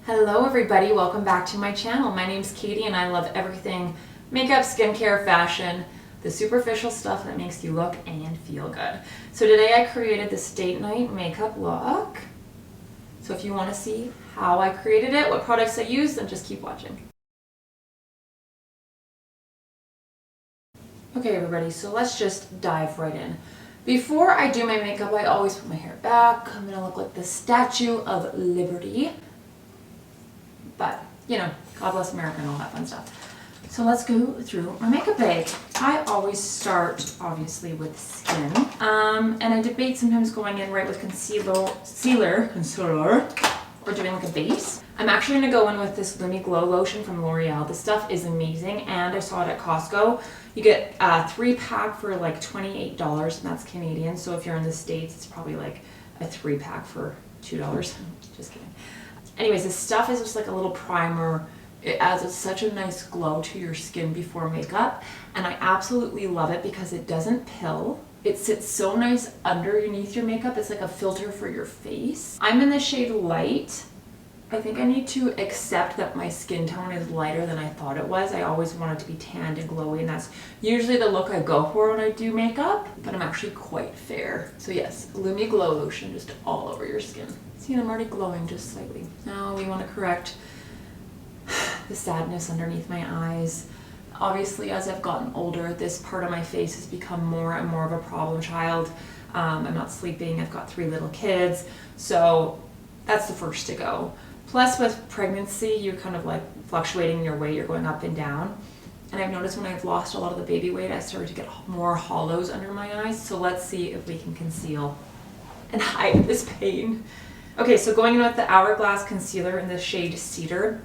Hello everybody, welcome back to my channel. My name's Katie and I love everything makeup, skincare, fashion, the superficial stuff that makes you look and feel good. So today I created this date night makeup look. So if you want to see how I created it, what products I used, then just keep watching. Okay everybody, so let's just dive right in. Before I do my makeup, I always put my hair back. I'm gonna look like the Statue of Liberty. But, you know, God bless America and all that fun stuff. So let's go through my makeup bag. I always start, obviously, with skin. And I debate sometimes going in right with concealer, or doing like a base. I'm actually going to go in with this Lumi Glow Lotion from L'Oreal. This stuff is amazing, and I saw it at Costco. You get a 3-pack for like $28, and that's Canadian. So if you're in the States, it's probably like a 3-pack for $2. Just kidding. Anyways, this stuff is just like a little primer. It adds such a nice glow to your skin before makeup, and I absolutely love it because it doesn't pill. It sits so nice underneath your makeup. It's like a filter for your face. I'm in the shade Light. I think I need to accept that my skin tone is lighter than I thought it was. I always wanted to be tanned and glowy, and that's usually the look I go for when I do makeup, but I'm actually quite fair. So yes, Lumi Glow Lotion just all over your skin. See, I'm already glowing just slightly. Now we want to correct the sadness underneath my eyes. Obviously, as I've gotten older, this part of my face has become more and more of a problem child. I'm not sleeping. I've got 3 little kids, so that's the first to go. Plus, with pregnancy, you're kind of like fluctuating in your weight. You're going up and down. And I've noticed when I've lost a lot of the baby weight, I started to get more hollows under my eyes. So let's see if we can conceal and hide this pain. Okay, so going in with the Hourglass Concealer in the shade Cedar.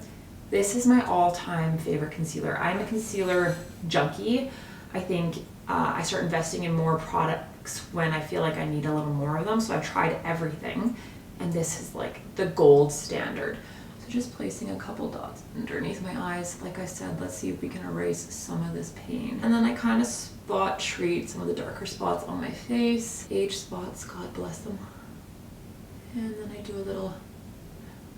This is my all-time favorite concealer. I'm a concealer junkie. I think I start investing in more products when I feel like I need a little more of them. So I've tried everything, and this is like the gold standard. So just placing a couple dots underneath my eyes. Like I said, let's see if we can erase some of this pain. And then I kind of spot treat some of the darker spots on my face. Age spots, God bless them. And then I do a little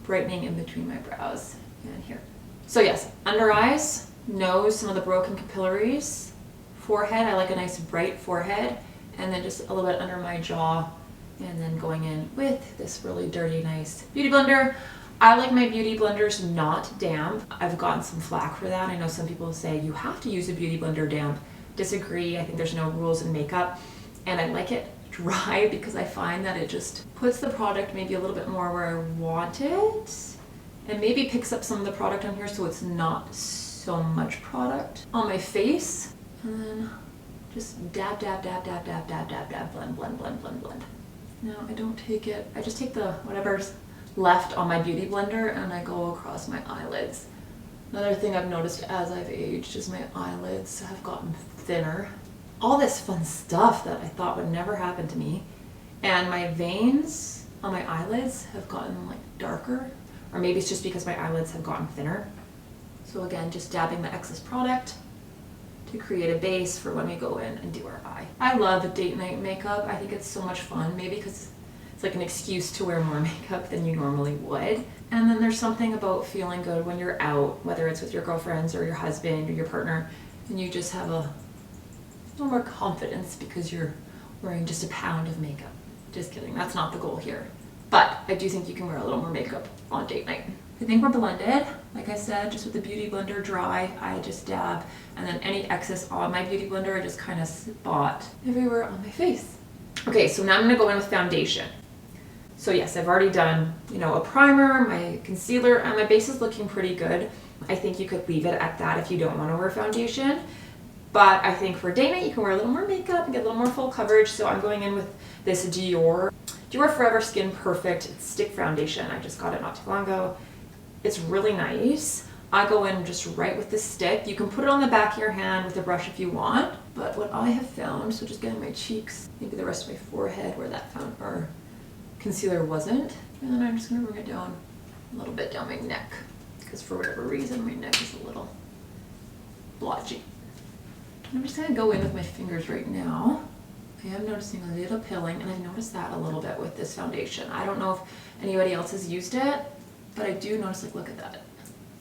brightening in between my brows and here. So yes, under eyes, nose, some of the broken capillaries. Forehead, I like a nice bright forehead. And then just a little bit under my jaw. And then going in with this really dirty, nice beauty blender. I like my beauty blenders not damp. I've gotten some flack for that. I know some people say you have to use a beauty blender damp. Disagree. I think there's no rules in makeup. And I like it dry because I find that it just puts the product maybe a little bit more where I want it, and maybe picks up some of the product on here so it's not so much product on my face. And then just dab, dab, dab, dab, dab, dab, dab, dab, blend, blend, blend, blend, blend. No, I don't take it. I just take the whatever's left on my beauty blender and I go across my eyelids. Another thing I've noticed as I've aged is my eyelids have gotten thinner. All this fun stuff that I thought would never happen to me. And my veins on my eyelids have gotten like darker, or maybe it's just because my eyelids have gotten thinner. So again, just dabbing the excess product to create a base for when we go in and do our eye. I love date night makeup. I think it's so much fun, maybe because it's like an excuse to wear more makeup than you normally would. And then there's something about feeling good when you're out, whether it's with your girlfriends or your husband or your partner, and you just have a little more confidence because you're wearing just a pound of makeup. Just kidding, that's not the goal here. But I do think you can wear a little more makeup on date night. I think we're blended. Like I said, just with the beauty blender dry, I just dab, and then any excess on my beauty blender, I just kind of spot everywhere on my face. Okay, so now I'm gonna go in with foundation. So yes, I've already done, a primer, my concealer, and my base is looking pretty good. I think you could leave it at that if you don't want to wear foundation. But I think for date night, you can wear a little more makeup and get a little more full coverage. So I'm going in with this Dior Forever Skin Perfect Stick Foundation. I just got it not too long ago. It's really nice. I go in just right with the stick. You can put it on the back of your hand with a brush if you want. But what I have found, so just getting my cheeks, maybe the rest of my forehead where that concealer wasn't. And then I'm just going to bring it down a little bit down my neck. Because for whatever reason, my neck is a little blotchy. I'm just going to go in with my fingers right now. I am noticing a little pilling, and I've noticed that a little bit with this foundation. I don't know if anybody else has used it, But I do notice, like, look at that.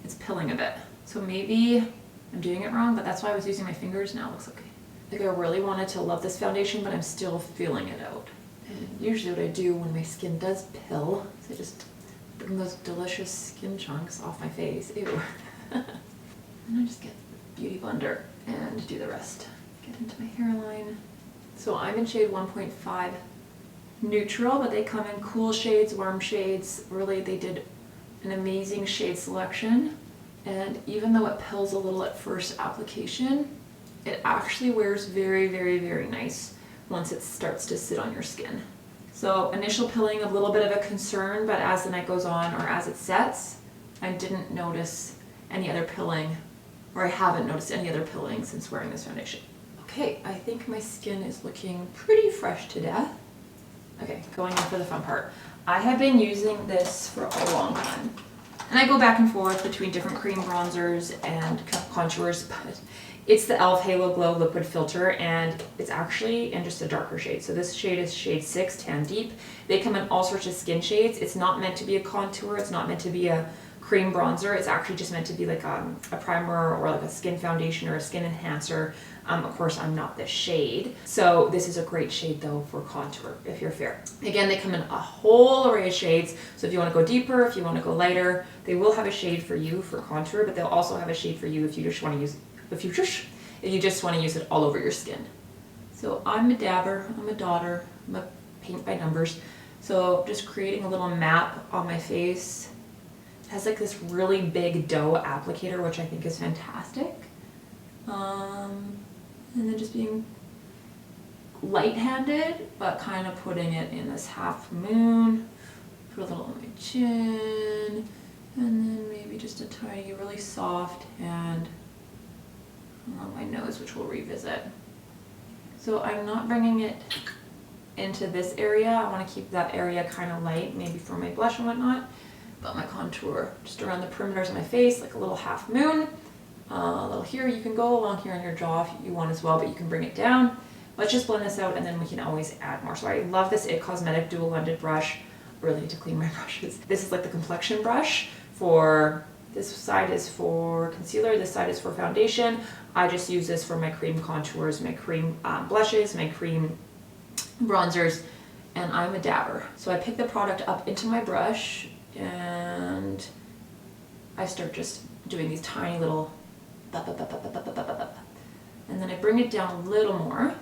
It's pilling a bit. So maybe I'm doing it wrong, but that's why I was using my fingers. Now it looks okay. Like, I really wanted to love this foundation, but I'm still feeling it out. And usually what I do when my skin does pill is I just bring those delicious skin chunks off my face. Ew. And I just get the Beauty Blender and do the rest. Get into my hairline. So I'm in shade 1.5 neutral, but they come in cool shades, warm shades. Really, they did an amazing shade selection. And even though it pills a little at first application, it actually wears very, very, very nice once it starts to sit on your skin. So initial pilling, a little bit of a concern, but as the night goes on or as it sets, I didn't notice any other pilling, or I haven't noticed any other pilling since wearing this foundation. Okay, I think my skin is looking pretty fresh to death. Okay, going in for the fun part. I have been using this for a long time. And I go back and forth between different cream bronzers and contours, but it's the e.l.f. Halo Glow Liquid Filter, and it's actually in just a darker shade. So this shade is shade 6, Tan Deep. They come in all sorts of skin shades. It's not meant to be a contour. It's not meant to be a cream bronzer. It's actually just meant to be like a primer or like a skin foundation or a skin enhancer. Of course, I'm not this shade. So this is a great shade though for contour if you're fair. Again, they come in a whole array of shades. So if you want to go deeper, if you want to go lighter, they will have a shade for you for contour, but they'll also have a shade for you if you just want to use if you just want to use it all over your skin. So I'm a dabber, I'm a daughter, I'm a paint by numbers. So just creating a little map on my face. It has like this really big doe applicator, which I think is fantastic. And then just being light-handed, but kind of putting it in this half moon. Put a little on my chin, and then maybe just a tiny, really soft hand along my nose, which we'll revisit. So I'm not bringing it into this area. I want to keep that area kind of light, maybe for my blush and whatnot. But my contour just around the perimeters of my face, like a little half moon. A little here. You can go along here on your jaw if you want as well, but you can bring it down. Let's just blend this out, and then we can always add more. So I love this IT Cosmetic dual-ended brush. I really need to clean my brushes. This is like the complexion brush. For this side is for concealer, this side is for foundation. I just use this for my cream contours, my cream blushes, my cream bronzers, and I'm a dabber. So I pick the product up into my brush, and I start just doing these tiny little and then I bring it down a little more,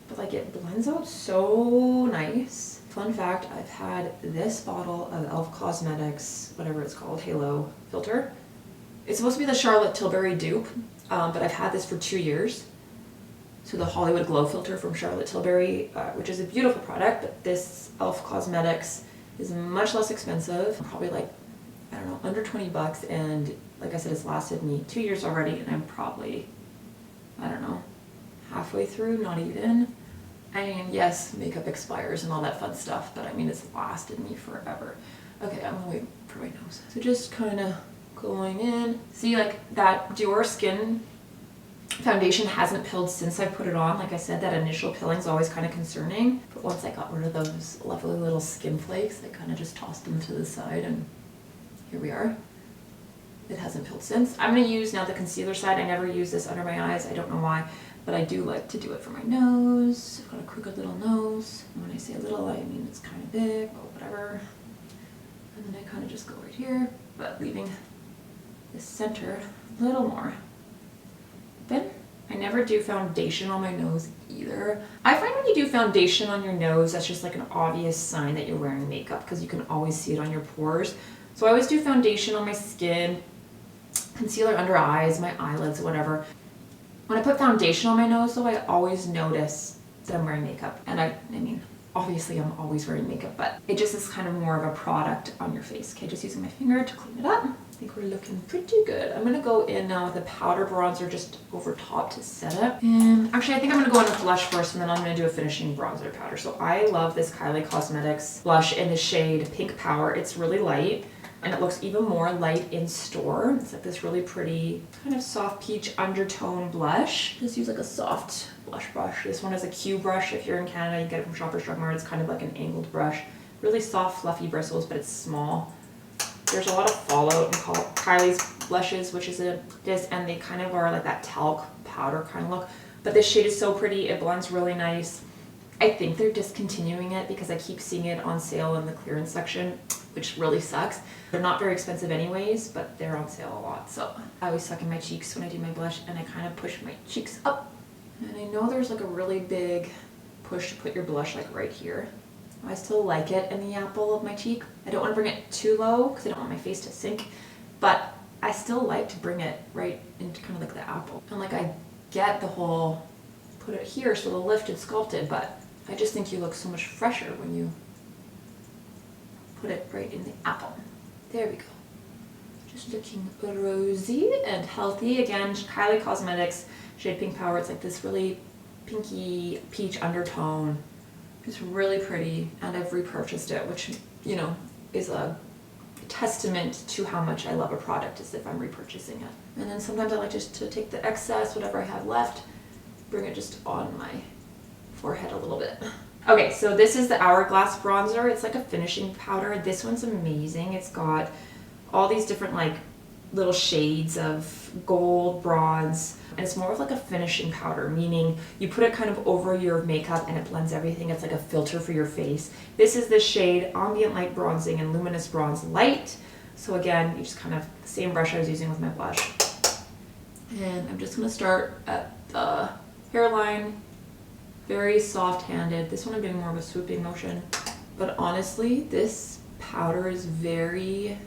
but like it blends out so nice. Fun fact, I've had this bottle of e.l.f. Cosmetics, whatever it's called, Halo filter. It's supposed to be the Charlotte Tilbury dupe, but I've had this for 2 years. So the Hollywood Glow filter from Charlotte Tilbury, which is a beautiful product, but this e.l.f. Cosmetics is much less expensive, probably like, I don't know, under 20 bucks, and like I said, it's lasted me 2 years already, and I'm probably, I don't know, halfway through, not even. I mean, yes, makeup expires and all that fun stuff, but I mean, it's lasted me forever. Okay, I'm gonna wait for my nose. So just kind of going in. See, like that Dior Skin foundation hasn't pilled since I put it on. Like I said, that initial pilling is always kind of concerning, but once I got rid of those lovely little skin flakes, I kind of just tossed them to the side, and here we are. It hasn't pilled since. I'm going to use now the concealer side. I never use this under my eyes. I don't know why, but I do like to do it for my nose. I've got a crooked little nose. And when I say little, I mean it's kind of big, but whatever. And then I kind of just go right here, but leaving this center a little more open. I never do foundation on my nose either. I find when you do foundation on your nose, that's just like an obvious sign that you're wearing makeup, because you can always see it on your pores. So I always do foundation on my skin, concealer under eyes, my eyelids, whatever. When I put foundation on my nose though, I always notice that I'm wearing makeup. And I mean, obviously I'm always wearing makeup, but it just is kind of more of a product on your face. Okay, just using my finger to clean it up. I think we're looking pretty good. I'm gonna go in now with a powder bronzer just over top to set it. And actually I think I'm gonna go in with blush first, and then I'm gonna do a finishing bronzer powder. So I love this Kylie Cosmetics blush in the shade Pink Power. It's really light, and it looks even more light in store. It's like this really pretty kind of soft peach undertone blush. Just use like a soft blush brush. This one is a Q brush. If you're in Canada, you get it from Shoppers Drug Mart. It's kind of like an angled brush. really soft, fluffy bristles, but it's small. There's a lot of fallout in Kylie's blushes, which is this, and they kind of are like that talc powder kind of look. But this shade is so pretty. It blends really nice. I think they're discontinuing it because I keep seeing it on sale in the clearance section, which really sucks. They're not very expensive anyways, but they're on sale a lot. So I always suck in my cheeks when I do my blush, and I kind of push my cheeks up. And I know there's like a really big push to put your blush like right here. I still like it in the apple of my cheek. I don't want to bring it too low because I don't want my face to sink, but I still like to bring it right into kind of like the apple. And like I get the whole put it here so it'll lift and sculpted, but I just think you look so much fresher when you put it right in the apple. There we go. Just looking rosy and healthy. Again, Kylie Cosmetics Shade Pink Power. It's like this really pinky peach undertone. It's really pretty, and I've repurchased it, which, you know, is a testament to how much I love a product as if I'm repurchasing it. And then sometimes I like just to take the excess, whatever I have left, bring it just on my forehead a little bit. Okay, so this is the Hourglass bronzer. It's like a finishing powder. This one's amazing. It's got all these different like little shades of gold, bronze, and it's more of like a finishing powder, meaning you put it kind of over your makeup and it blends everything. It's like a filter for your face. This is the shade Ambient Light Bronzing and Luminous Bronze Light. So again, you just kind of, the same brush I was using with my blush. And I'm just gonna start at the hairline, very soft-handed. This one I'm doing more of a swooping motion. But honestly, this powder is very,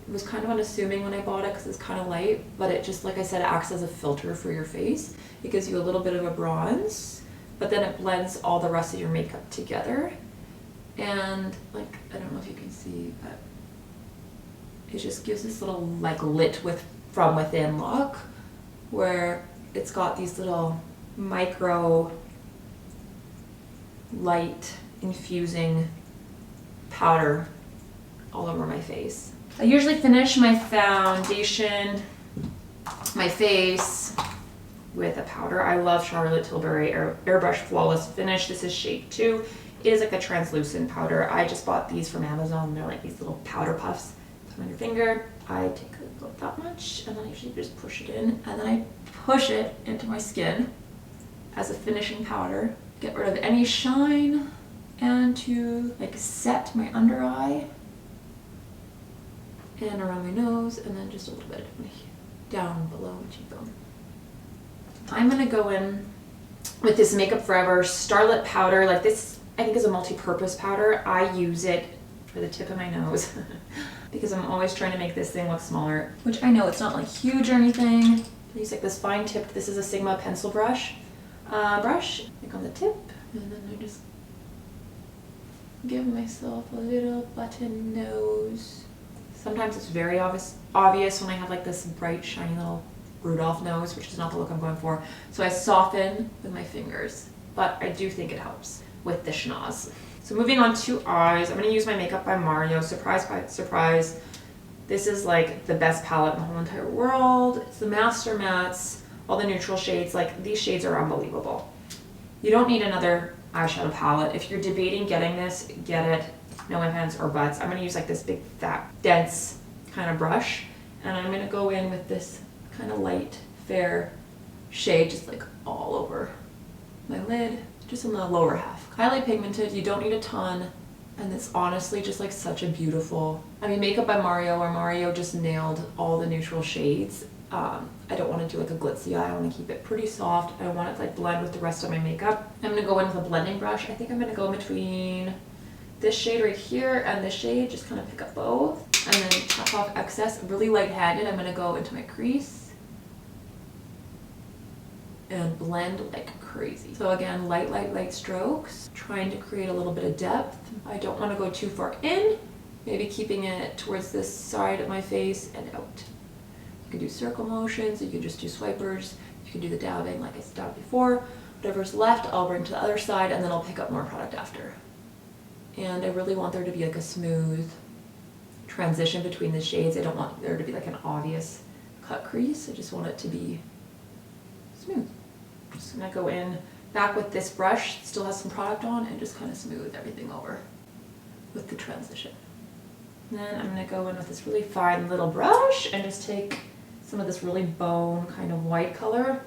it was kind of unassuming when I bought it because it's kind of light, but it just, like I said, it acts as a filter for your face. It gives you a little bit of a bronze, but then it blends all the rest of your makeup together. And like, I don't know if you can see, but it just gives this little like lit with from within look where it's got these little micro light infusing powder all over my face. I usually finish my foundation, my face, with a powder. I love Charlotte Tilbury Airbrush Flawless Finish. This is shade 2. It is like a translucent powder. I just bought these from Amazon. They're like these little powder puffs. Put them on your finger. I take about that much, and then I usually just push it in, and then I push it into my skin as a finishing powder. Get rid of any shine, and to like set my under eye and around my nose, and then just a little bit down below my cheekbone. I'm gonna go in with this Makeup Forever Starlit powder. Like this, I think, is a multi-purpose powder. I use it for the tip of my nose because I'm always trying to make this thing look smaller, which I know it's not like huge or anything. I use like this fine tipped, this is a Sigma pencil brush, like on the tip, and then I just give myself a little button nose. Sometimes it's very obvious when I have like this bright, shiny little Rudolph nose, which is not the look I'm going for. So I soften with my fingers, but I do think it helps with the schnoz. So moving on to eyes, I'm gonna use my Makeup by Mario, surprise by surprise. This is like the best palette in the whole entire world. It's the Master Mattes, all the neutral shades. Like these shades are unbelievable. You don't need another eyeshadow palette. If you're debating getting this, get it. No ifs, ands, or buts. I'm gonna use like this big, fat, dense kind of brush, and I'm gonna go in with this kind of light, fair shade, just like all over my lid, just in the lower half. Highly pigmented, you don't need a ton, and it's honestly just like such a beautiful, I mean, Makeup by Mario, where Mario just nailed all the neutral shades. I don't want to do like a glitzy eye. I want to keep it pretty soft. I want it to like blend with the rest of my makeup. I'm gonna go in with a blending brush. I think I'm gonna go in between this shade right here and this shade, just kind of pick up both, and then tap off excess. Really light-handed, I'm gonna go into my crease and blend like crazy. So again, light strokes, trying to create a little bit of depth. I don't want to go too far in, maybe keeping it towards this side of my face and out. You can do circle motions, you can just do swipers, you can do the dabbing like I dabbed before. Whatever's left, I'll bring to the other side, and then I'll pick up more product after. And I really want there to be like a smooth transition between the shades. I don't want there to be like an obvious cut crease. I just want it to be smooth. Just gonna go in back with this brush, still has some product on, and just kind of smooth everything over with the transition. And then I'm going to go in with this really fine little brush and just take some of this really bone kind of white color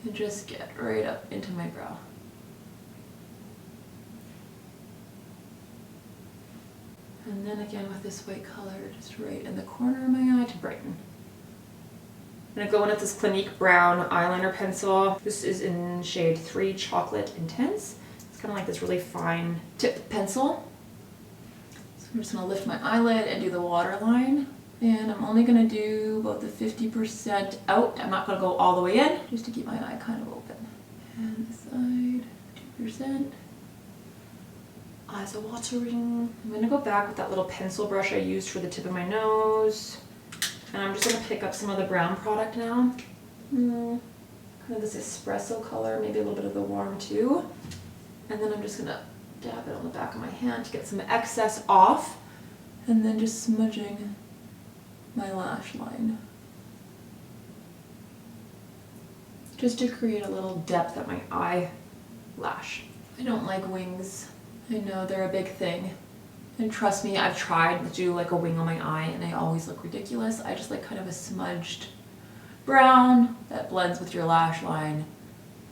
and just get right up into my brow. And then again with this white color, just right in the corner of my eye to brighten. I'm going to go in with this Clinique brown eyeliner pencil. This is in shade 3 Chocolate Intense. It's kind of like this really fine tip pencil. So I'm just going to lift my eyelid and do the waterline. And I'm only going to do about the 50% out. I'm not going to go all the way in, just to keep my eye kind of open. And the side, 2%. Eyes are watering. I'm going to go back with that little pencil brush I used for the tip of my nose. And I'm just going to pick up some of the brown product now. Kind of this espresso color, maybe a little bit of the warm too. And then I'm just going to dab it on the back of my hand to get some excess off. And then just smudging my lash line. Just to create a little depth at my eyelash. I don't like wings. I know they're a big thing. And trust me, I've tried to do like a wing on my eye and they always look ridiculous. I just like kind of a smudged brown that blends with your lash line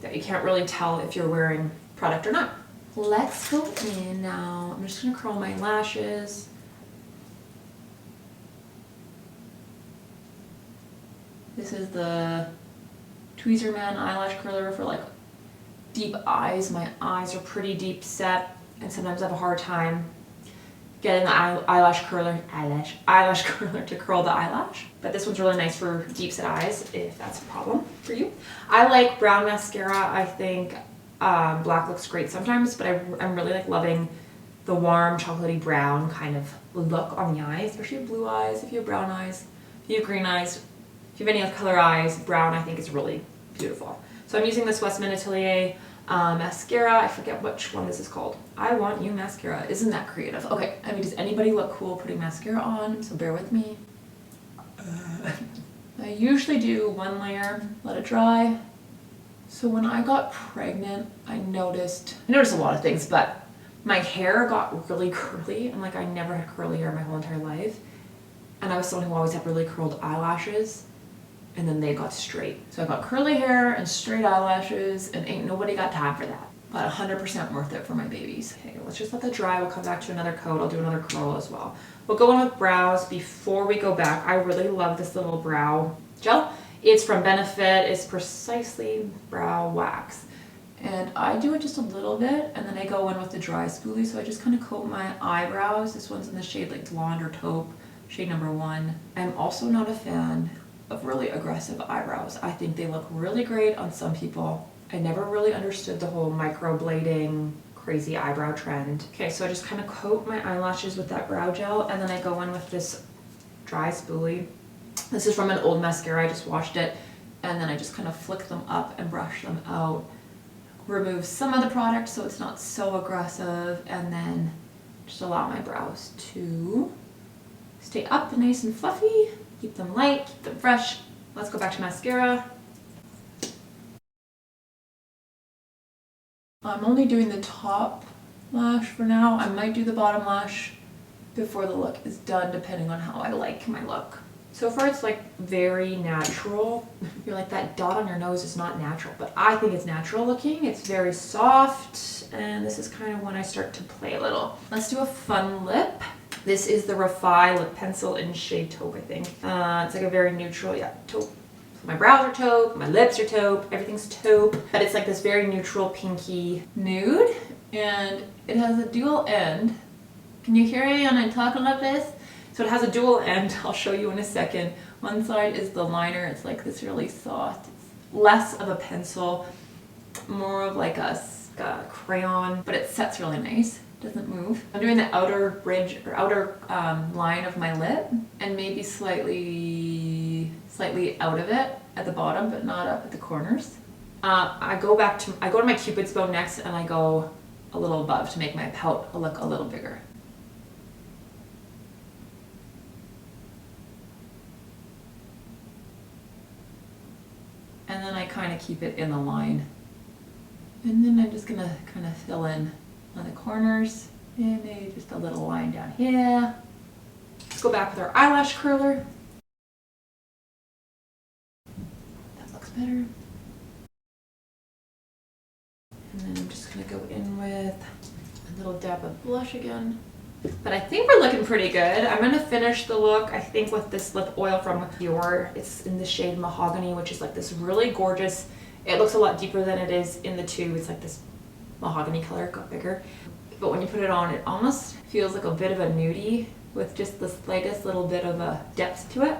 that you can't really tell if you're wearing product or not. Let's go in now. I'm just gonna curl my lashes. This is the Tweezerman eyelash curler for like deep eyes. My eyes are pretty deep set and sometimes I have a hard time getting the eyelash curler to curl the eyelash. But this one's really nice for deep set eyes if that's a problem for you. I like brown mascara. I think black looks great sometimes, but I'm really like loving the warm chocolatey brown kind of look on the eyes, especially if you have blue eyes, if you have brown eyes, if you have green eyes, if you have any other color eyes, brown I think is really beautiful. So I'm using this Westman Atelier mascara. I forget which one this is called. I Want You mascara. Isn't that creative? Okay, I mean, does anybody look cool putting mascara on? So bear with me. I usually do one layer, let it dry. So when I got pregnant, I noticed a lot of things, but my hair got really curly. And like I never had curly hair my whole entire life. And I was someone who always had really curled eyelashes. And then they got straight. So I got curly hair and straight eyelashes and ain't nobody got time for that. But 100% worth it for my babies. Okay, let's just let that dry. We'll come back to another coat. I'll do another curl as well. We'll go in with brows. Before we go back, I really love this little brow gel. It's from Benefit. It's Precisely Brow Wax. And I do it just a little bit and then I go in with the dry spoolie. So I just kind of coat my eyebrows. This one's in the shade like blonde or taupe, shade number 1. I'm also not a fan of really aggressive eyebrows. I think they look really great on some people. I never really understood the whole microblading crazy eyebrow trend. Okay, so I just kind of coat my eyelashes with that brow gel and then I go in with this dry spoolie. This is from an old mascara, I just washed it, and then I just kind of flick them up and brush them out. Remove some of the product so it's not so aggressive, and then just allow my brows to stay up and nice and fluffy. Keep them light, keep them fresh. Let's go back to mascara. I'm only doing the top lash for now. I might do the bottom lash before the look is done, depending on how I like my look. So far it's like very natural. You're like, that dot on your nose is not natural, but I think it's natural looking. It's very soft, and this is kind of when I start to play a little. Let's do a fun lip. This is the Refi lip pencil in shade taupe, I think. It's like a very neutral, taupe. So my brows are taupe, my lips are taupe, everything's taupe. But it's like this very neutral pinky nude. And it has a dual end. Can you hear me when I talk about this? So it has a dual end, I'll show you in a second. One side is the liner, it's like this really soft. It's less of a pencil, more of like a crayon, but it sets really nice. Doesn't move. I'm doing the outer bridge or outer line of my lip and maybe slightly out of it at the bottom, but not up at the corners. I go to my Cupid's bow next and I go a little above to make my pout look a little bigger. And then I kind of keep it in the line. And then I'm just gonna kind of fill in on the corners and maybe just a little line down here. Let's go back with our eyelash curler. That looks better. And then I'm just gonna go in with a little dab of blush again. But I think we're looking pretty good. I'm gonna finish the look, I think, with this lip oil from Dior. It's in the shade Mahogany, which is like this really gorgeous, it looks a lot deeper than it is in the tube. It's like this mahogany color, got bigger. But when you put it on, it almost feels like a bit of a nudie with just the slightest little bit of a depth to it.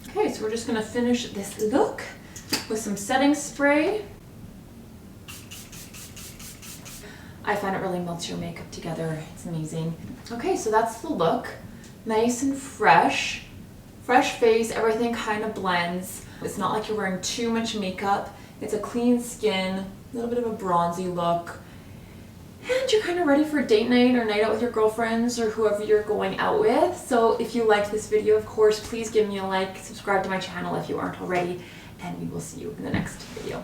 Okay, so we're just gonna finish this look with some setting spray. I find it really melts your makeup together. It's amazing. Okay, so that's the look. Nice and fresh. Fresh face, everything kind of blends. It's not like you're wearing too much makeup. It's a clean skin, a little bit of a bronzy look. And you're kind of ready for date night or night out with your girlfriends or whoever you're going out with. So if you liked this video, of course, please give me a like, subscribe to my channel if you aren't already, and we will see you in the next video.